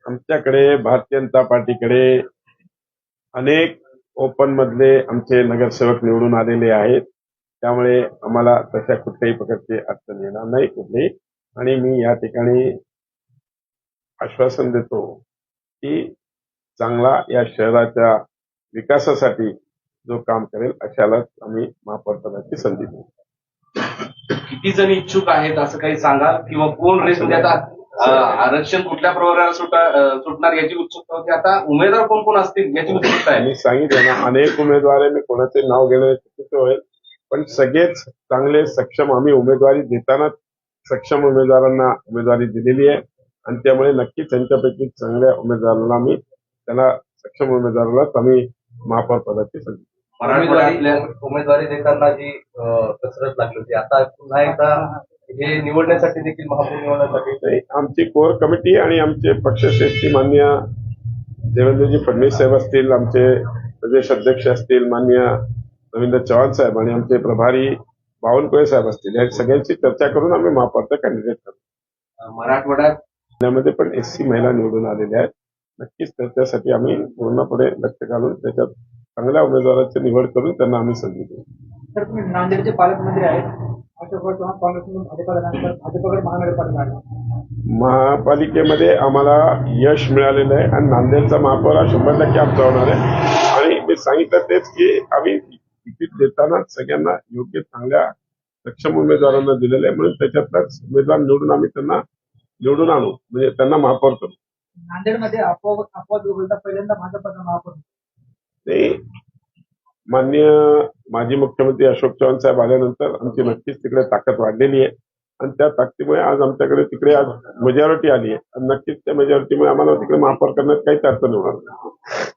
आमच्याकडे भारतीय जनता पार्टीकडे अनेक ओपन मधले आमचे नगरसेवक निवडून आलेले आहेत. त्यामुळे आम्हाला तशा कुठल्याही प्रकारची अडचण येणार नाही कुठली. आणि मी या ठिकाणी आश्वासन देतो की चांगला या शहराच्या विकासासाठी जो काम करेल अशालाच आम्ही महापौर पदाची संधी देऊ. किती जण इच्छुक आहेत असं काही सांगाल किंवा कोण रेस म्हणजे आता आरक्षण कुठल्या प्रकाराला सुटणार याची उत्सुकता होती. आता उमेदवार कोण कोण असतील याची उत्सुकता आहे. मी सांगितलं ना, अनेक उमेदवार आहे. मी कोणाचे नाव घेणं चुकीचं होईल, पण सगळेच चांगले सक्षम आम्ही उमेदवारी देताना सक्षम उमेदवारांना उमेदवारी दिलेली आहे आणि त्यामुळे नक्कीच त्यांच्यापैकी चांगल्या उमेदवारांना मी त्यांना सक्षम उमेदवारालाच आम्ही महापौर पदाची संधी. मराठवाड्यातल्या उमेदवारी देताना जी कसरत लागली होती आता पुन्हा एकदा हे निवडण्यासाठी देखील महापौर निवडण्यासाठी आमची कोर कमिटी आणि आमचे पक्षश्रेष्ठी मान्य देवेंद्रजी फडणवीस साहेब असतील, आमचे प्रदेश अध्यक्ष असतील मान्य रवींद्र चव्हाण साहेब आणि आमचे प्रभारी बावनकुळे साहेब असतील, या सगळ्यांची चर्चा करून आम्ही महापौरचा कॅन्डिडेट ठरवू. मराठवाड्यात पण एससी महिला निवडून आलेल्या आहेत. नक्कीच त्याच्यासाठी आम्ही पूर्णपणे लक्ष घालून त्याच्यात चांगल्या उमेदवाराची निवड करून त्यांना आम्ही संधी देऊ. तर तुम्ही नांदेडचे पालकमंत्री आहेत. काँग्रेसमधून भाजपकडे महानगरपालिका महापालिकेमध्ये आम्हाला यश मिळालेलं आहे आणि नांदेडचा महापौर हा 100% आमचा होणार आहे. आणि मी सांगितलं तेच की आम्ही तिकीट देताना सगळ्यांना योग्य चांगल्या सक्षम उमेदवारांना दिलेलं आहे, म्हणून त्याच्यातलाच उमेदवार निवडून आम्ही त्यांना निवडून आणू, म्हणजे त्यांना महापौर करू. नांदेडमध्ये अपवाद वगळता पहिल्यांदा भाजपचा महापौर. ते माननीय माजी मुख्यमंत्री अशोक चव्हाण साहेब आल्यानंतर आमची नक्कीच तिकडे ताकद वाढलेली आहे आणि त्या ताकदीमुळे आज आमच्याकडे तिकडे आज मेजॉरिटी आली आहे आणि नक्कीच त्या मेजॉरिटीमुळे आम्हाला तिकडे महापौर करण्यात काहीच अडचण होणार नाही.